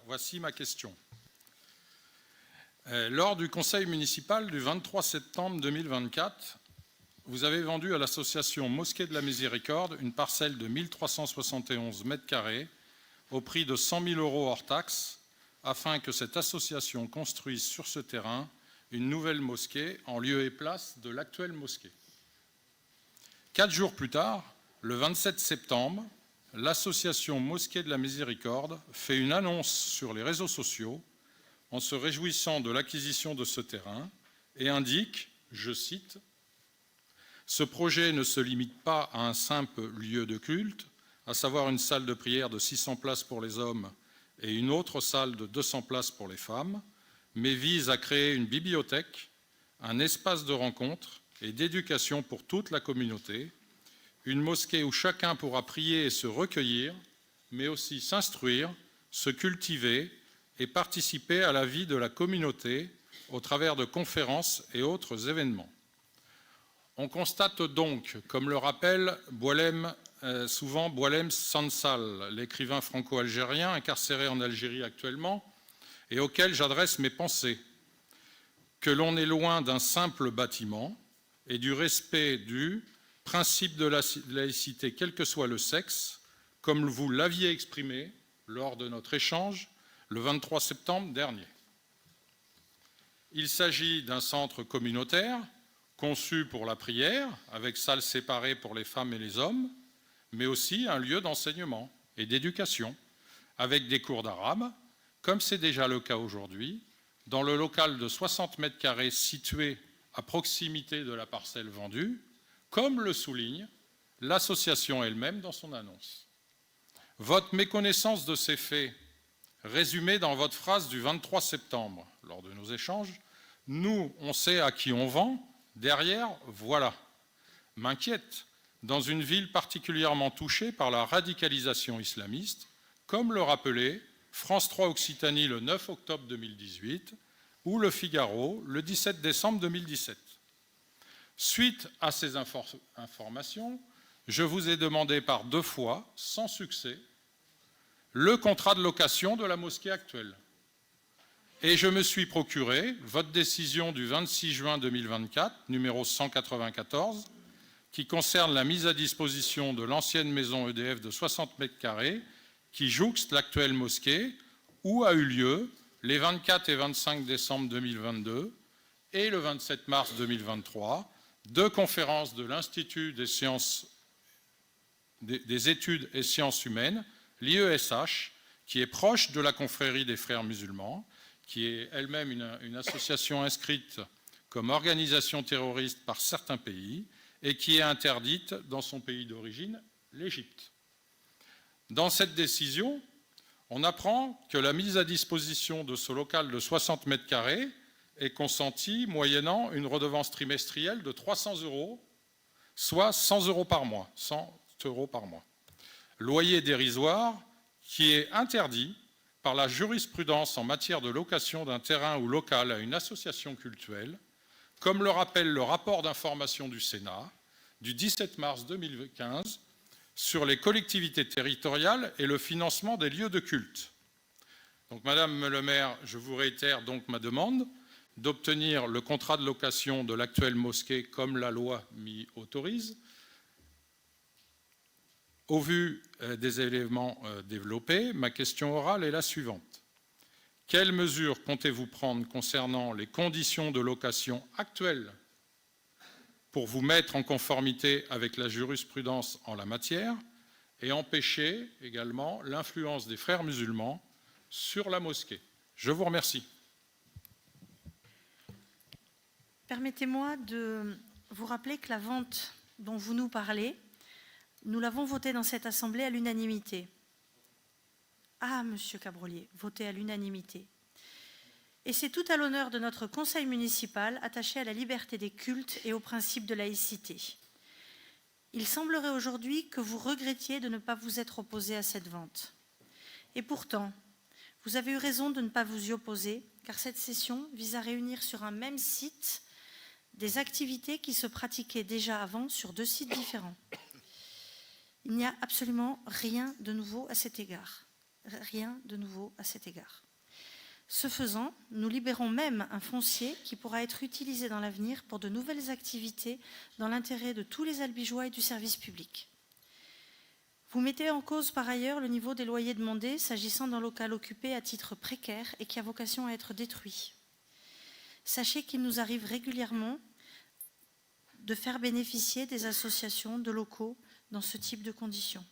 voici ma question. Lors du conseil municipal du 23 septembre 2024, vous avez vendu à l'association Mosquée de la Miséricorde une parcelle de 1371 mètres carrés au prix de 100 000 € hors taxes, afin que cette association construise sur ce terrain une nouvelle mosquée en lieu et place de l'actuelle mosquée. 4 jours plus tard, le 27 septembre, l'association Mosquée de la Miséricorde fait une annonce sur les réseaux sociaux en se réjouissant de l'acquisition de ce terrain et indique, je cite, « Ce projet ne se limite pas à un simple lieu de culte, à savoir une salle de prière de 600 places pour les hommes et une autre salle de 200 places pour les femmes, mais vise à créer une bibliothèque, un espace de rencontre et d'éducation pour toute la communauté, une mosquée où chacun pourra prier et se recueillir, mais aussi s'instruire, se cultiver et participer à la vie de la communauté au travers de conférences et autres événements. » On constate donc, comme le rappelle souvent Boualem Sansal, l'écrivain franco-algérien incarcéré en Algérie actuellement, et auquel j'adresse mes pensées, que l'on est loin d'un simple bâtiment et du respect du principe de la laïcité, quel que soit le sexe, comme vous l'aviez exprimé lors de notre échange le 23 septembre dernier. Il s'agit d'un centre communautaire conçu pour la prière, avec salles séparées pour les femmes et les hommes, mais aussi un lieu d'enseignement et d'éducation, avec des cours d'arabe, comme c'est déjà le cas aujourd'hui, dans le local de 60 mètres carrés situé à proximité de la parcelle vendue, comme le souligne l'association elle-même dans son annonce. Votre méconnaissance de ces faits, résumée dans votre phrase du 23 septembre, lors de nos échanges, « Nous, on sait à qui on vend, derrière, voilà », m'inquiète dans une ville particulièrement touchée par la radicalisation islamiste, comme le rappelait France 3 Occitanie le 9 octobre 2018 ou Le Figaro le 17 décembre 2017. Suite à ces informations, je vous ai demandé par 2 fois, sans succès, le contrat de location de la mosquée actuelle. Et je me suis procuré votre décision du 26 juin 2024, numéro 194, qui concerne la mise à disposition de l'ancienne maison EDF de 60 mètres carrés qui jouxte l'actuelle mosquée, où a eu lieu, les 24 et 25 décembre 2022 et le 27 mars 2023, 2 conférences de l'Institut des études et sciences humaines, l'IESH, qui est proche de la confrérie des frères musulmans, qui est elle-même une association inscrite comme organisation terroriste par certains pays et qui est interdite dans son pays d'origine, l'Égypte. Dans cette décision, on apprend que la mise à disposition de ce local de 60 mètres carrés est consentie moyennant une redevance trimestrielle de 300 €, soit 100 € par mois, 100 € par mois. Loyer dérisoire qui est interdit par la jurisprudence en matière de location d'un terrain ou local à une association cultuelle, comme le rappelle le rapport d'information du Sénat du 17 mars 2015 sur les collectivités territoriales et le financement des lieux de culte. Donc, Madame le maire, je vous réitère donc ma demande d'obtenir le contrat de location de l'actuelle mosquée comme la loi m'y autorise. Au vu des éléments développés, ma question orale est la suivante. Quelles mesures comptez-vous prendre concernant les conditions de location actuelles pour vous mettre en conformité avec la jurisprudence en la matière et empêcher également l'influence des frères musulmans sur la mosquée? Je vous remercie. Permettez-moi de vous rappeler que la vente dont vous nous parlez, nous l'avons votée dans cette Assemblée à l'unanimité. Ah, Monsieur Cabrolier, voté à l'unanimité. Et c'est tout à l'honneur de notre conseil municipal attaché à la liberté des cultes et au principe de laïcité. Il semblerait aujourd'hui que vous regrettiez de ne pas vous être opposé à cette vente. Et pourtant, vous avez eu raison de ne pas vous y opposer, car cette session vise à réunir sur un même site des activités qui se pratiquaient déjà avant sur 2 sites différents. Il n'y a absolument rien de nouveau à cet égard. Rien de nouveau à cet égard. Ce faisant, nous libérons même un foncier qui pourra être utilisé dans l'avenir pour de nouvelles activités dans l'intérêt de tous les Albigeois et du service public. Vous mettez en cause par ailleurs le niveau des loyers demandés s'agissant d'un local occupé à titre précaire et qui a vocation à être détruit. Sachez qu'il nous arrive régulièrement de faire bénéficier des associations de locaux dans ce type de conditions.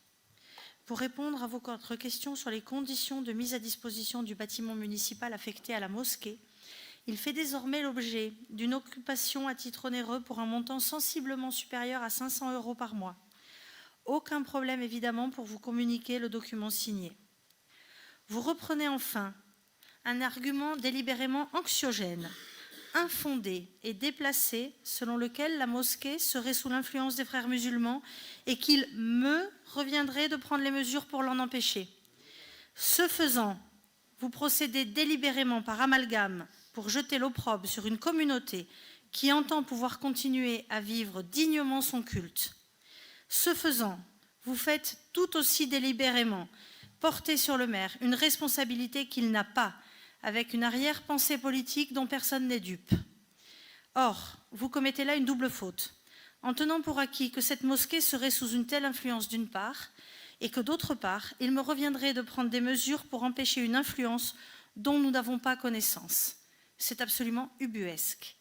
Pour répondre à votre question sur les conditions de mise à disposition du bâtiment municipal affecté à la mosquée, il fait désormais l'objet d'une occupation à titre onéreux pour un montant sensiblement supérieur à 500 € par mois. Aucun problème évidemment pour vous communiquer le document signé. Vous reprenez enfin un argument délibérément anxiogène, infondé et déplacé selon lequel la mosquée serait sous l'influence des frères musulmans et qu'il me reviendrait de prendre les mesures pour l'en empêcher. Ce faisant, vous procédez délibérément par amalgame pour jeter l'opprobre sur une communauté qui entend pouvoir continuer à vivre dignement son culte. Ce faisant, vous faites tout aussi délibérément porter sur le maire une responsabilité qu'il n'a pas, avec une arrière-pensée politique dont personne n'est dupe. Or, vous commettez là une double faute, en tenant pour acquis que cette mosquée serait sous une telle influence d'une part, et que d'autre part, il me reviendrait de prendre des mesures pour empêcher une influence dont nous n'avons pas connaissance. C'est absolument ubuesque.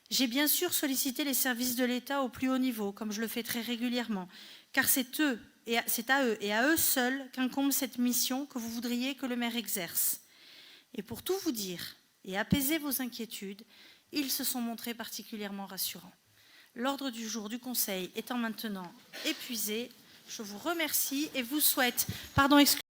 J'ai bien sûr sollicité les services de l'État au plus haut niveau, comme je le fais très régulièrement, car c'est à eux et à eux seuls qu'incombe cette mission que vous voudriez que le maire exerce. Et pour tout vous dire et apaiser vos inquiétudes, ils se sont montrés particulièrement rassurants. L'ordre du jour du Conseil étant maintenant épuisé, je vous remercie et vous souhaite, pardon, excusez-moi.